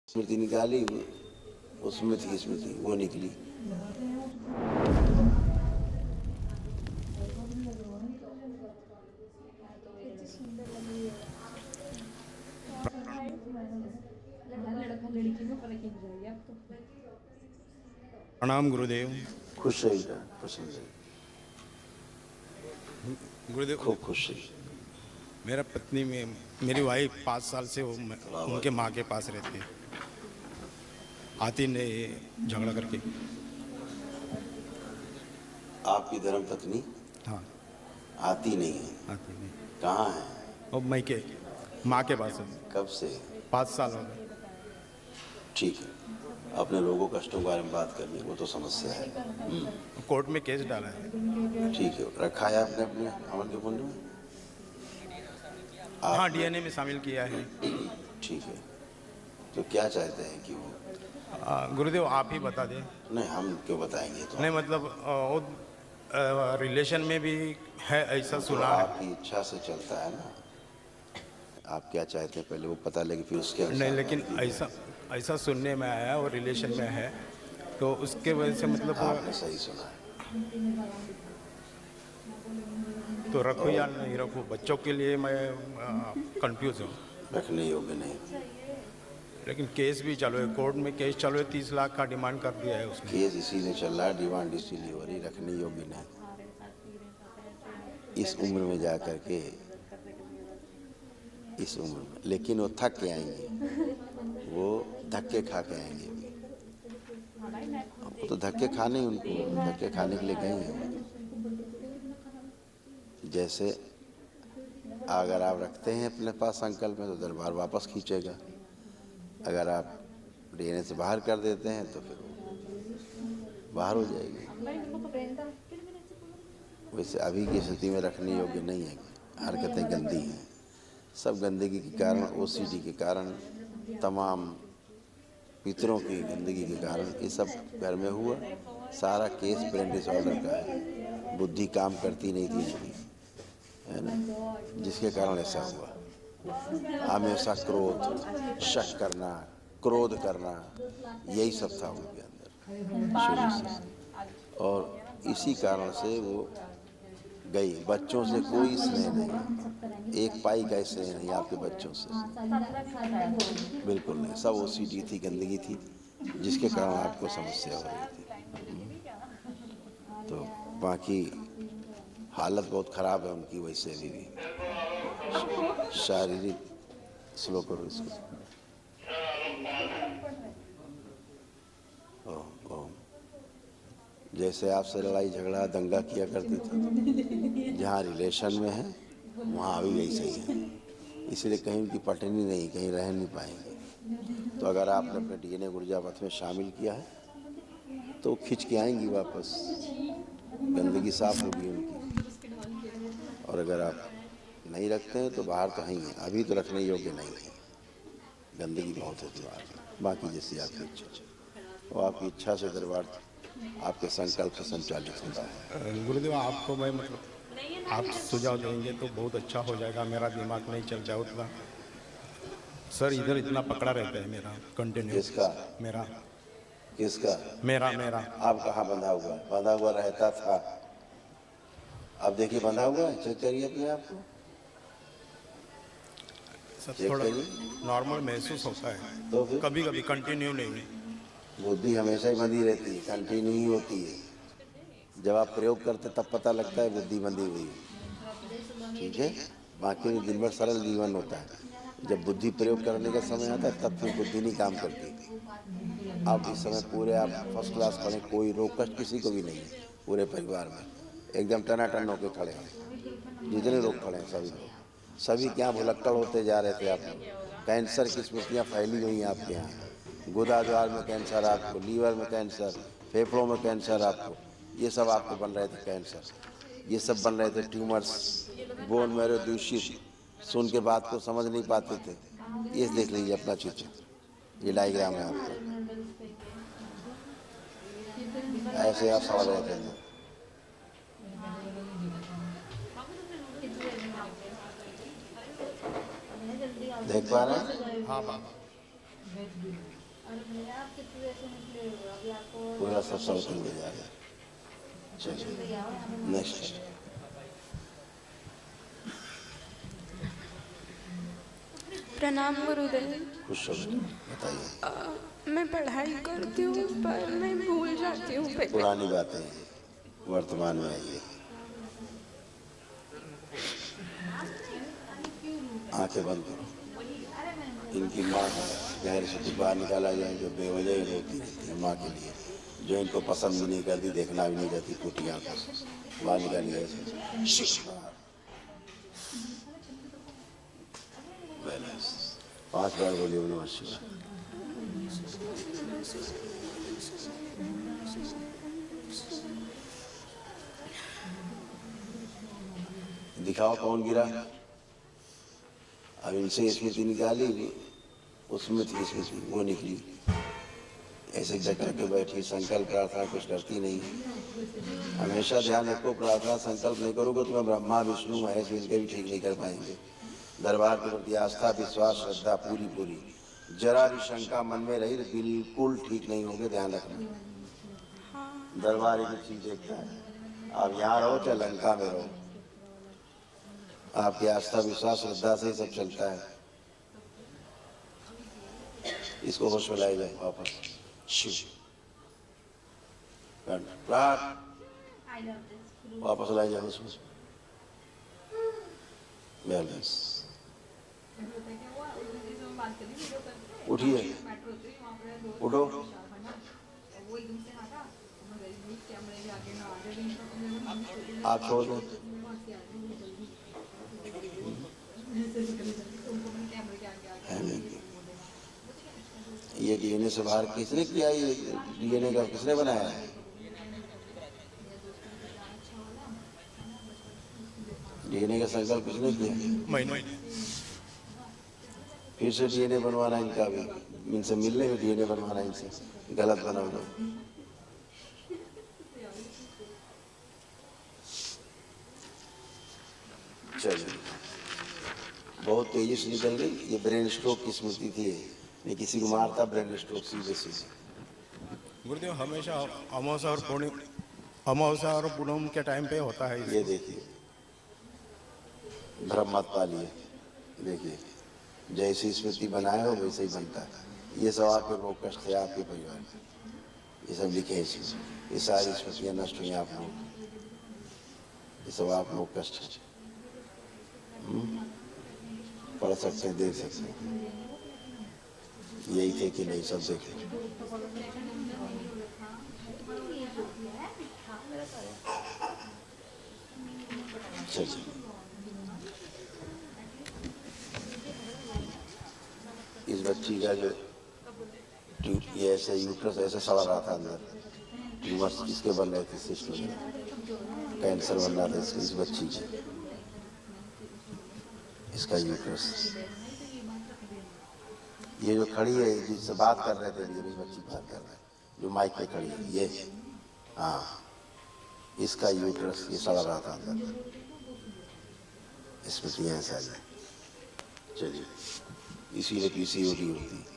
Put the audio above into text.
स्मृति निकाली, उसमें थी स्मृति, वो निकली। प्रणाम गुरुदेव। खुश रहिएगा, प्रसन्न रहिए, गुरुदेव, खूब खुश रहिए। मेरा पत्नी में मेरी वाइफ 5 साल से वाह, उनके माँ के पास रहती है। आती नहीं, झगड़ा करके। आपकी धर्म पत्नी हाँ, आती नहीं है? आती नहीं। कहाँ है? और मैं के माँ के पास है। कब से? 5 साल हो गए। ठीक है, अपने लोगों कष्टों के बारे में बात करनी, वो तो समस्या है। कोर्ट में केस डाला है। ठीक है, रखा है आपने अपने अमन के कुंड में? हाँ, डीएनए में शामिल किया है। ठीक है, तो क्या चाहते हैं कि वो? गुरुदेव, आप ही बता दें। नहीं, हम क्यों बताएंगे? तो नहीं, मतलब वो रिलेशन में भी है, ऐसा तो सुना है। आपकी इच्छा से चलता है ना। आप क्या चाहते हैं पहले वो पता लगे, फिर उसके अनुसार नहीं, लेकिन बात कीजिए। ऐसा सुनने में आया और रिलेशन में है, तो उसके वजह से मतलब आपने सही सुना है। तो रखो या नहीं रखो, बच्चों के लिए मैं कंफ्यूज हूँ। रखने योग्य नहीं। लेकिन केस भी चालू है, कोर्ट में केस चालू है। 30 लाख का डिमांड कर दिया है उसने। केस इसीलिए चल रहा है, डिमांड इसीलिए हो रही, रखने योग्य नहीं। इस उम्र में जा कर के, इस उम्र में, लेकिन वो थक के आएंगे, वो धक्के खा के आएंगे। वो तो धक्के खाने, उनको धक्के खाने के लिए गए हैं। जैसे अगर आप रखते हैं अपने पास संकल्प में, तो दरबार वापस खींचेगा। अगर आप डीएनए से बाहर कर देते हैं तो फिर वो बाहर हो जाएगी। वैसे अभी की स्थिति में रखने योग्य नहीं है। हरकतें गंदी हैं, सब गंदगी के कारण, ओसीडी के कारण, तमाम पितरों की गंदगी के कारण ये सब घर में हुआ। सारा केस ब्रेन डिसऑर्डर का है, बुद्धि काम करती नहीं थी इनकी, है ना, जिसके कारण ऐसा हुआ। हमेशा क्रोध, शक करना, क्रोध करना, यही सब था उनके अंदर शुरू से, और इसी कारण से वो गई। बच्चों से कोई स्नेह नहीं, एक पाई का स्नेह नहीं आपके बच्चों से, बिल्कुल नहीं। सब ओसीडी थी, गंदगी थी, जिसके कारण आपको समस्या हो रही थी। तो बाकी हालत बहुत ख़राब है उनकी, वैसे भी शारीरिक। स्लो करो इसको। ओम ओम। जैसे आपसे लड़ाई झगड़ा दंगा किया करती थी, जहाँ रिलेशन में है वहाँ अभी वैसे ही है। इसलिए कहीं उनकी पटनी नहीं, कहीं रह नहीं पाएंगे। तो अगर आपने अपने डीएनए ऊर्जापथ में शामिल किया है तो खिंच के आएंगी वापस, गंदगी साफ होगी उनकी। और अगर आप नहीं रखते हैं तो बाहर तो है ही है, अभी तो रखने योग्य नहीं है, गंदगी बहुत है दीवार में। बाकी जैसी आपकी इच्छा, वो आपकी इच्छा से दरबार आपके संकल्प से संचालित होता है। गुरुदेव, आपको मैं मतलब आप सुझाव देंगे तो बहुत अच्छा हो जाएगा। मेरा दिमाग नहीं चल जाए उतना। सर, इधर इतना पकड़ा रहता है मेरा कंटिन्यू। किसका? मेरा किसका? मेरा मेरा आप कहाँ बंधा हुआ है? बंधा हुआ रहता था, अब देखिए बंधा हुआ है। चेक करिए अपने आप को, सब चेक थोड़ा करिए। नॉर्मल महसूस होता है, तो फिर कभी कभी, कंटिन्यू नहीं। बुद्धि हमेशा ही बंधी रहती है, कंटिन्यू ही होती है। जब आप प्रयोग करते तब पता लगता है बुद्धि बंधी हुई है, ठीक है। बाकी में दिन भर सरल जीवन होता है, जब बुद्धि प्रयोग करने का समय आता है तब फिर बुद्धि नहीं काम करती। अब इस समय पूरे आप फर्स्ट क्लास पढ़े, कोई रोक कष्ट किसी को भी नहीं है पूरे परिवार में, एकदम टनाटन होकर खड़े हैं। जितने लोग खड़े हैं सभी लोग, सभी क्या भुलक्कड़ होते जा रहे थे आप लोग। कैंसर की स्मृतियाँ फैली हुई हैं आपके यहाँ, गुदाद्वार में कैंसर आपको, लीवर में कैंसर, फेफड़ों में कैंसर आपको, ये सब आपको बन रहे थे कैंसर, ये सब बन रहे थे ट्यूमर्स, बोन मैरो दूषित, सुन के बात को समझ नहीं पाते थे। ये देख लीजिए अपना चित्र, ये डायग्राम है आपका, ऐसे आप समझ रहे थे। देख पा रहे हैं? हाँ बाबा। पूरा सब साउथ में जा रहा है। चलिए नेक्स्ट। प्रणाम गुरुदेव। खुश हो बताइए। मैं पढ़ाई करती हूँ पर मैं भूल जाती हूँ पहले। पुरानी बातें हैं, वर्तमान में आइए। आंखें बंद करो। इनकी माँ गहर से बाहर निकाला जाए जो बेवजह रोती रहती है माँ के लिए, जो इनको पसंद भी नहीं करती, देखना भी नहीं चाहती, टूटी आंखों से बाहर निकाली जाए। 5 बार बोलिए नमः शिवाय। दिखाओ कौन गिरा। अब इनसे स्मृति निकाली, उसमें थी स्मृति, वो निकली। ऐसे जगह के बैठी संकल्प प्रार्थना कुछ करती नहीं। हमेशा ध्यान रखो, प्रार्थना संकल्प नहीं करोगे तो मैं ब्रह्मा विष्णु महेश इनके भी ठीक नहीं कर पाएंगे। दरबार के प्रति आस्था विश्वास श्रद्धा पूरी पूरी, जरा भी शंका मन में रही बिल्कुल ठीक नहीं होगे, ध्यान रखना। दरबार एक चीज देखता है, आप यहाँ रहो चाहे लंका में रहो, आपकी आस्था विश्वास श्रद्धा से ही सब चलता है। इसको होश में लाई जाए वापस। शिव वापस लाई जाए होश में। बैलेंस। उठिए, उठो। आप छोड़ दो। ये डीएनए से बाहर किसने किया? ये डीएनए का किसने बनाया है? डीएनए का संकल्प किसने किया? मैंने। फिर से डीएनए बनवाना इनका भी, इनसे मिलने में डीएनए बनवाना इनसे, गलत बना दो। चलिए, बहुत तेजी से निकल गई। ये ब्रेन स्ट्रोक की स्मृति थी, नहीं किसी को मारता ब्रेन स्ट्रोक सीधे सीधे। गुरुदेव हमेशा अमावस्या और पूनम के टाइम पे होता है। ये देखिए, भ्रम मत पालिए। देखिए, जैसी स्मृति बनाए हो वैसे ही बनता है। ये सब आपके रोग कष्ट है, आपके परिवार में, ये सब लिखे इसमें। ये सारी स्मृतियाँ नष्ट हुई आप लोग, ये सब आप लोग कष्ट है। पढ़ सकते हैं, देख सकते हैं। यही थे कि नहीं, सब देख लें। चलिए, इस बच्ची का जो ये ऐसे यूट्रस ऐसे सड़ा रहा था अंदर, ट्यूमर्स इसके बन रहे थे, सिस्ट में कैंसर बन रहा था इस बच्ची के, इसका यूट्रस। ये जो खड़ी है जिससे बात कर रहे थे, ये भी बच्ची बात कर रहे हैं जो माइक पे खड़ी है, ये हाँ, इसका यूट्रस ये सड़ा रहा था अंदर, स्मृतियाँ ऐसे आ जाए। चलिए, इसीलिए पीसीओडी होती है।